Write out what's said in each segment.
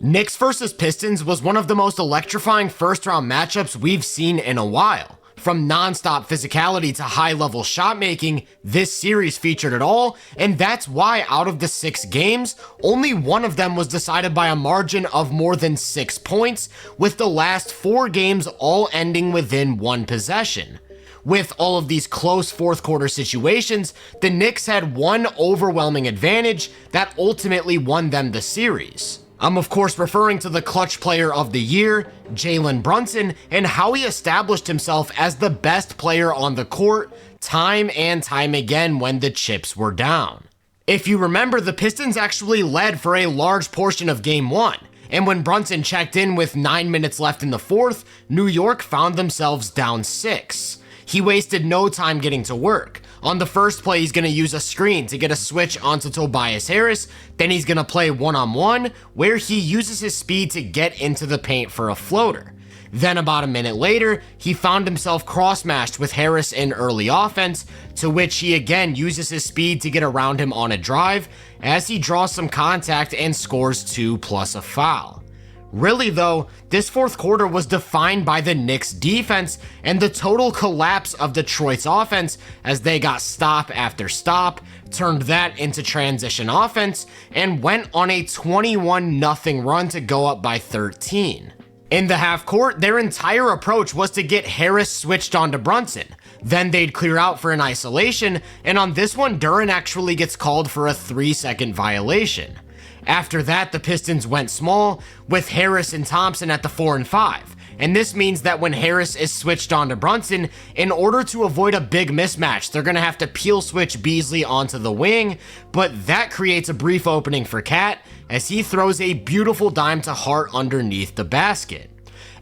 Knicks versus Pistons was one of the most electrifying first-round matchups we've seen in a while. From non-stop physicality to high-level shot making, this series featured it all, and that's why out of the 6 games, only one of them was decided by a margin of more than 6 points, with the last 4 games all ending within 1 possession. With all of these close fourth quarter situations, the Knicks had one overwhelming advantage that ultimately won them the series. I'm of course referring to the clutch player of the year, Jalen Brunson, and how he established himself as the best player on the court time and time again when the chips were down. If you remember, the Pistons actually led for a large portion of Game 1, and when Brunson checked in with 9 minutes left in the fourth, New York found themselves down 6. He wasted no time getting to work. On the first play, he's going to use a screen to get a switch onto Tobias Harris. Then he's going to play one-on-one, where he uses his speed to get into the paint for a floater. Then about a minute later, he found himself cross-matched with Harris in early offense, to which he again uses his speed to get around him on a drive, as he draws some contact and scores 2 plus a foul. Really though, this fourth quarter was defined by the Knicks defense and the total collapse of Detroit's offense as they got stop after stop, turned that into transition offense, and went on a 21-0 run to go up by 13. In the half court, their entire approach was to get Harris switched onto Brunson. Then they'd clear out for an isolation, and on this one, Duren actually gets called for a 3-second violation. After that, the Pistons went small, with Harris and Thompson at the 4 and 5. And this means that when Harris is switched onto Brunson, in order to avoid a big mismatch, they're going to have to peel switch Beasley onto the wing, but that creates a brief opening for Cat as he throws a beautiful dime to Hart underneath the basket.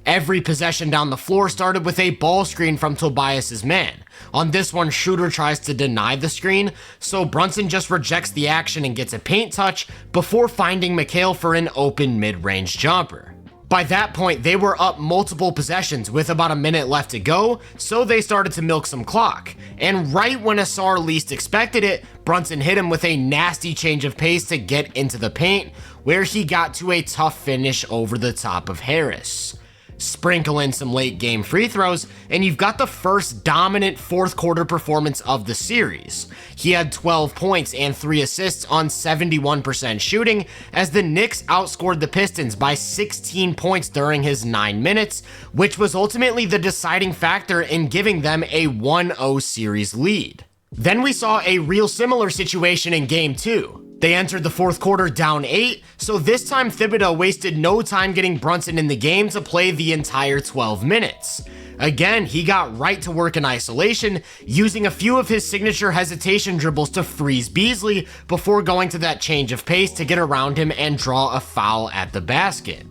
Every possession down the floor started with a ball screen from Tobias's man. On this one, Schroeder tries to deny the screen, so Brunson just rejects the action and gets a paint touch before finding McHale for an open mid-range jumper. By that point, they were up multiple possessions with about a minute left to go, so they started to milk some clock. And right when Asar least expected it, Brunson hit him with a nasty change of pace to get into the paint, where he got to a tough finish over the top of Harris. Sprinkle in some late game free throws, and you've got the first dominant fourth quarter performance of the series. He had 12 points and 3 assists on 71% shooting, as the Knicks outscored the Pistons by 16 points during his 9 minutes, which was ultimately the deciding factor in giving them a 1-0 series lead. Then we saw a real similar situation in Game 2. They entered the fourth quarter down 8, so this time Thibodeau wasted no time getting Brunson in the game to play the entire 12 minutes. Again, he got right to work in isolation, using a few of his signature hesitation dribbles to freeze Beasley before going to that change of pace to get around him and draw a foul at the basket.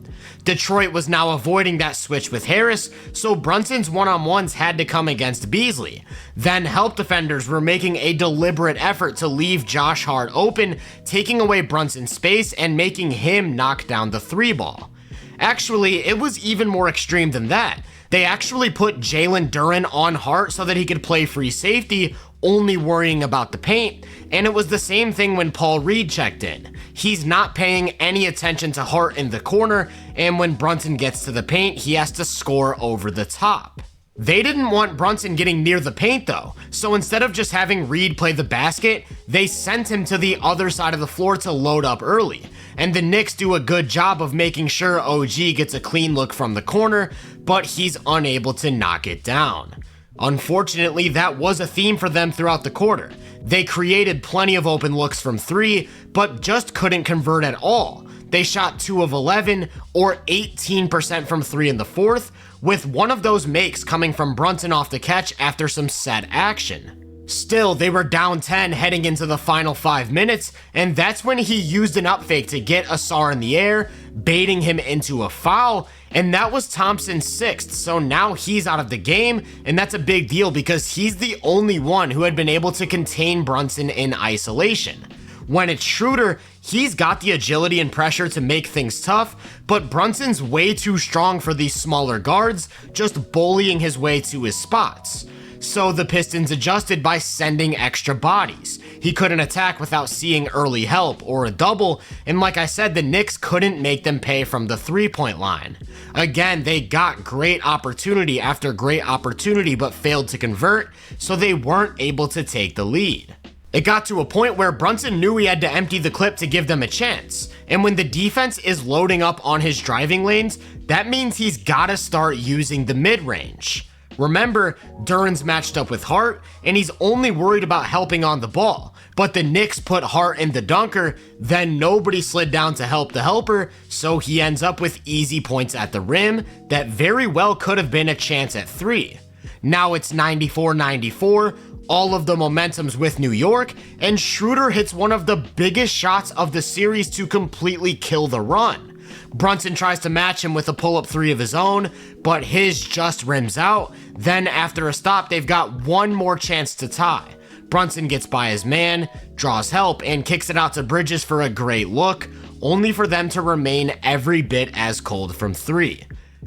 Detroit was now avoiding that switch with Harris, so Brunson's one-on-ones had to come against Beasley. Then help defenders were making a deliberate effort to leave Josh Hart open, taking away Brunson's space and making him knock down the 3-ball. Actually, it was even more extreme than that. They actually put Jalen Duren on Hart so that he could play free safety, only worrying about the paint, and it was the same thing when Paul Reed checked in. He's not paying any attention to Hart in the corner, and when Brunson gets to the paint, he has to score over the top. They didn't want Brunson getting near the paint though, so instead of just having Reed play the basket, they sent him to the other side of the floor to load up early, and the Knicks do a good job of making sure OG gets a clean look from the corner, but he's unable to knock it down. Unfortunately, that was a theme for them throughout the quarter. They created plenty of open looks from 3, but just couldn't convert at all. They shot 2 of 11, or 18% from 3 in the fourth, with one of those makes coming from Brunson off the catch after some set action. Still, they were down 10 heading into the final 5 minutes, and that's when he used an up fake to get Asar in the air, baiting him into a foul, and that was Thompson's 6th, so now he's out of the game, and that's a big deal because he's the only one who had been able to contain Brunson in isolation. When it's Schroeder, he's got the agility and pressure to make things tough, but Brunson's way too strong for these smaller guards, just bullying his way to his spots. so the Pistons adjusted by sending extra bodies. He couldn't attack without seeing early help or a double, and like I said, the Knicks couldn't make them pay from the three-point line. Again, they got great opportunity after great opportunity but failed to convert, so they weren't able to take the lead. It got to a point where Brunson knew he had to empty the clip to give them a chance, and when the defense is loading up on his driving lanes, that means he's gotta start using the mid-range. Remember, Duren's matched up with Hart, and he's only worried about helping on the ball, but the Knicks put Hart in the dunker, then nobody slid down to help the helper, so he ends up with easy points at the rim that very well could have been a chance at three. Now it's 94-94, all of the momentum's with New York, and Schroeder hits one of the biggest shots of the series to completely kill the run. Brunson tries to match him with a pull-up three of his own, but his just rims out. Then after a stop, they've got one more chance to tie. Brunson gets by his man, draws help, and kicks it out to Bridges for a great look, only for them to remain every bit as cold from three.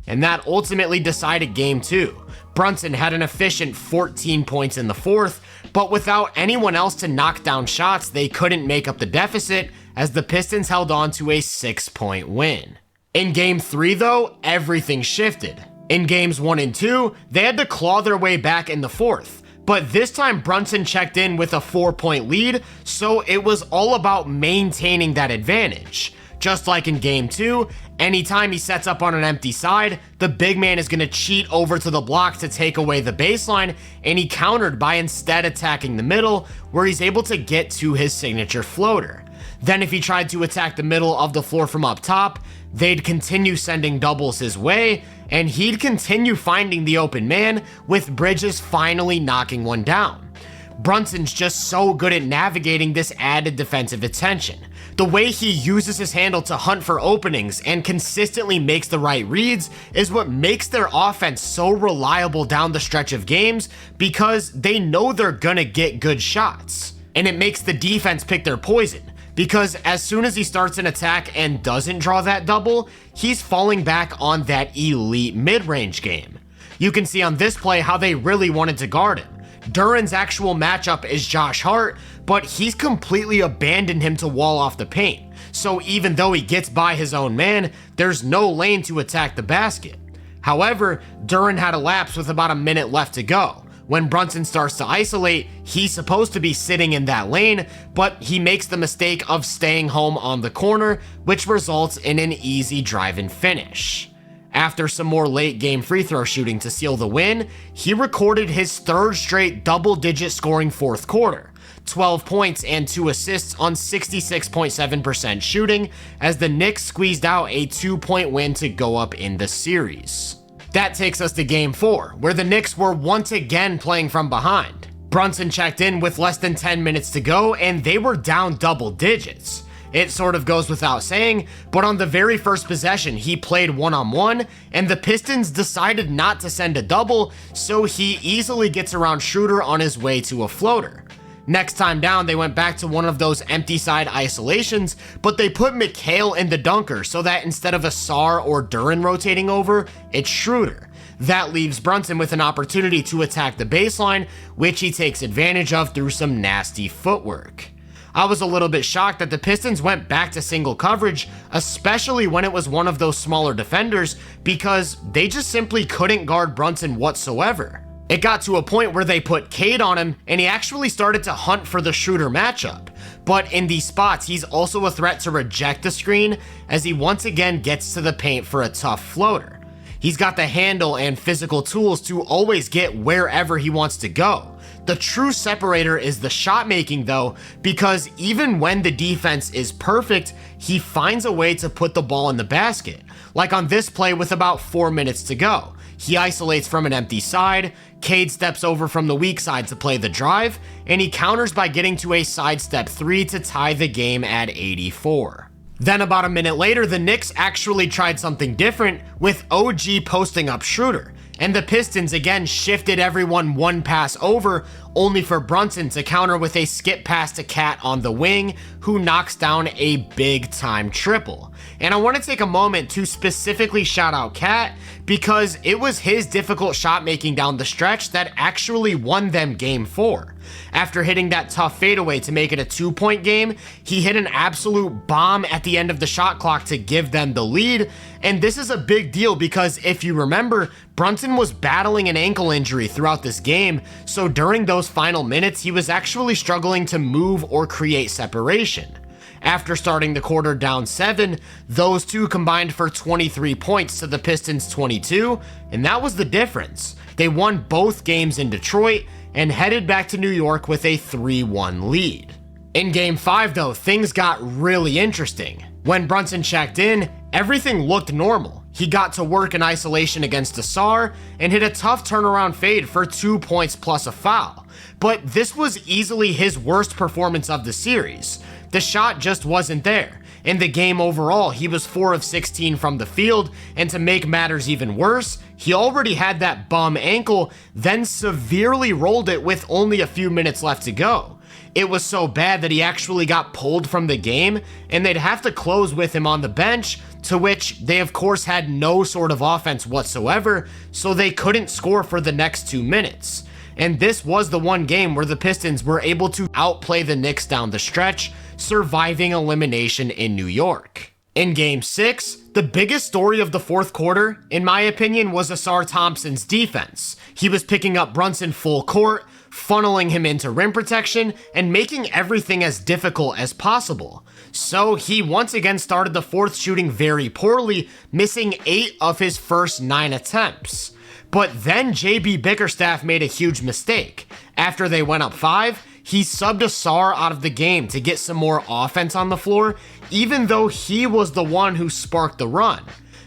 And that ultimately decided game two. Brunson had an efficient 14 points in the fourth, but without anyone else to knock down shots, they couldn't make up the deficit as the Pistons held on to a 6-point win. In game three though, everything shifted. In games 1 and 2, they had to claw their way back in the fourth, but this time Brunson checked in with a 4-point lead, so it was all about maintaining that advantage. Just like in game 2, anytime he sets up on an empty side, the big man is going to cheat over to the block to take away the baseline, and he countered by instead attacking the middle, where he's able to get to his signature floater. Then if he tried to attack the middle of the floor from up top, they'd continue sending doubles his way, and he'd continue finding the open man, with Bridges finally knocking one down. Brunson's just so good at navigating this added defensive attention. The way he uses his handle to hunt for openings and consistently makes the right reads is what makes their offense so reliable down the stretch of games, because they know they're gonna get good shots. And it makes the defense pick their poison, because as soon as he starts an attack and doesn't draw that double, he's falling back on that elite mid-range game. You can see on this play how they really wanted to guard him. Duren's actual matchup is Josh Hart, but he's completely abandoned him to wall off the paint. So even though he gets by his own man, there's no lane to attack the basket. However, Duren had a lapse with about a minute left to go. When Brunson starts to isolate, he's supposed to be sitting in that lane, but he makes the mistake of staying home on the corner, which results in an easy drive-and finish. After some more late game free throw shooting to seal the win, he recorded his third straight double-digit scoring fourth quarter, 12 points and 2 assists on 66.7% shooting, as the Knicks squeezed out a 2-point win to go up in the series. That takes us to game 4, where the Knicks were once again playing from behind. Brunson checked in with less than 10 minutes to go, and they were down double digits. It sort of goes without saying, but on the very first possession, he played one-on-one, and the Pistons decided not to send a double, so he easily gets around Schroeder on his way to a floater. Next time down, they went back to one of those empty side isolations, but they put McHale in the dunker so that instead of Asar or Duren rotating over, it's Schroeder. That leaves Brunson with an opportunity to attack the baseline, which he takes advantage of through some nasty footwork. I was a little bit shocked that the Pistons went back to single coverage, especially when it was one of those smaller defenders, because they just simply couldn't guard Brunson whatsoever. It got to a point where they put Cade on him, and he actually started to hunt for the Schroeder matchup. But in these spots, he's also a threat to reject the screen, as he once again gets to the paint for a tough floater. He's got the handle and physical tools to always get wherever he wants to go. The true separator is the shot making though, because even when the defense is perfect, he finds a way to put the ball in the basket. Like on this play with about 4 minutes to go. He isolates from an empty side, Cade steps over from the weak side to play the drive, and he counters by getting to a sidestep 3 to tie the game at 84. Then about a minute later, the Knicks actually tried something different, with OG posting up Schroeder, and the Pistons again shifted everyone one pass over, only for Brunson to counter with a skip pass to Cat on the wing, who knocks down a big time triple. And I want to take a moment to specifically shout out Cat, because it was his difficult shot making down the stretch that actually won them game 4. After hitting that tough fadeaway to make it a 2-point game, he hit an absolute bomb at the end of the shot clock to give them the lead. And this is a big deal because if you remember, Brunson was battling an ankle injury throughout this game, so during those final minutes, he was actually struggling to move or create separation. After starting the quarter down 7, those two combined for 23 points to the Pistons' 22, and that was the difference. They won both games in Detroit and headed back to New York with a 3-1 lead. In Game 5 though, things got really interesting. When Brunson checked in, everything looked normal. He got to work in isolation against Asar and hit a tough turnaround fade for 2 points plus a foul. But this was easily his worst performance of the series. The shot just wasn't there. In the game overall, he was 4 of 16 from the field, and to make matters even worse, he already had that bum ankle, then severely rolled it with only a few minutes left to go. It was so bad that he actually got pulled from the game, and they'd have to close with him on the bench, to which they of course had no sort of offense whatsoever, so they couldn't score for the next 2 minutes. And this was the one game where the Pistons were able to outplay the Knicks down the stretch, surviving elimination in New York. In Game 6, the biggest story of the fourth quarter, in my opinion, was Asar Thompson's defense. He was picking up Brunson full court, funneling him into rim protection, and making everything as difficult as possible. So he once again started the fourth shooting very poorly, missing 8 of his first 9 attempts. But then JB Bickerstaff made a huge mistake. After they went up 5, he subbed Asar out of the game to get some more offense on the floor, even though he was the one who sparked the run.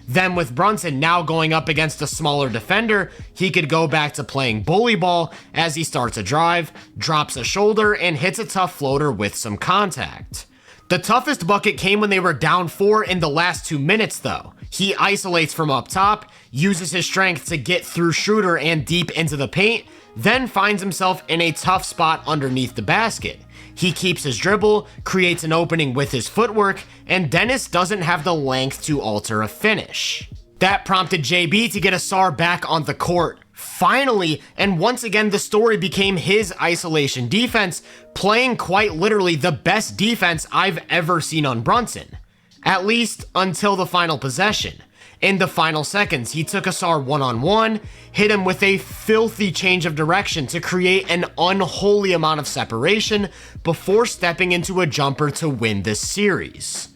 Then with Brunson now going up against a smaller defender, he could go back to playing bully ball as he starts a drive, drops a shoulder, and hits a tough floater with some contact. The toughest bucket came when they were down 4 in the last 2 minutes though. He isolates from up top, uses his strength to get through Schroeder and deep into the paint, then finds himself in a tough spot underneath the basket. He keeps his dribble, creates an opening with his footwork, and Dennis doesn't have the length to alter a finish. That prompted JB to get Asar back on the court, finally, and once again the story became his isolation defense, playing quite literally the best defense I've ever seen on Brunson. At least until the final possession. In the final seconds, he took Asar one-on-one, hit him with a filthy change of direction to create an unholy amount of separation before stepping into a jumper to win this series.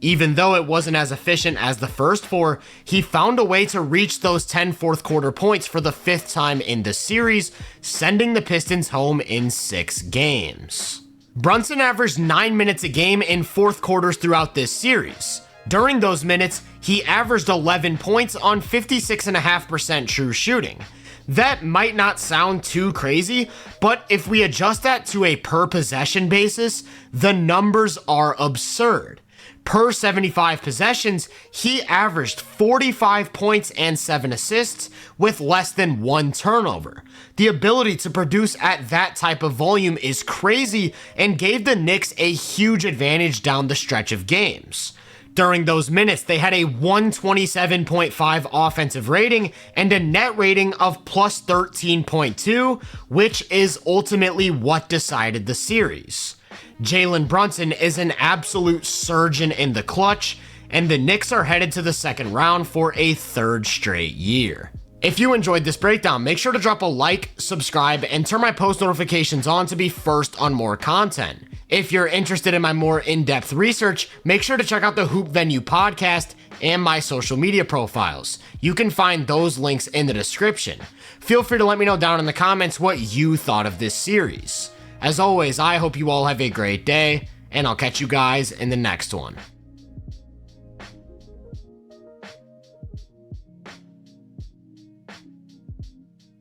Even though it wasn't as efficient as the first 4, he found a way to reach those 10 fourth quarter points for the 5th time in the series, sending the Pistons home in 6 games. Brunson averaged 9 minutes a game in fourth quarters throughout this series. During those minutes, he averaged 11 points on 56.5% true shooting. That might not sound too crazy, but if we adjust that to a per possession basis, the numbers are absurd. Per 75 possessions, he averaged 45 points and 7 assists with less than 1 turnover. The ability to produce at that type of volume is crazy and gave the Knicks a huge advantage down the stretch of games. During those minutes, they had a 127.5 offensive rating and a net rating of plus 13.2, which is ultimately what decided the series. Jalen Brunson is an absolute surgeon in the clutch, and the Knicks are headed to the second round for a 3rd straight year. If you enjoyed this breakdown, make sure to drop a like, subscribe, and turn my post notifications on to be first on more content. If you're interested in my more in-depth research, make sure to check out the Hoop Venue podcast and my social media profiles. You can find those links in the description. Feel free to let me know down in the comments what you thought of this series. As always, I hope you all have a great day, and I'll catch you guys in the next one.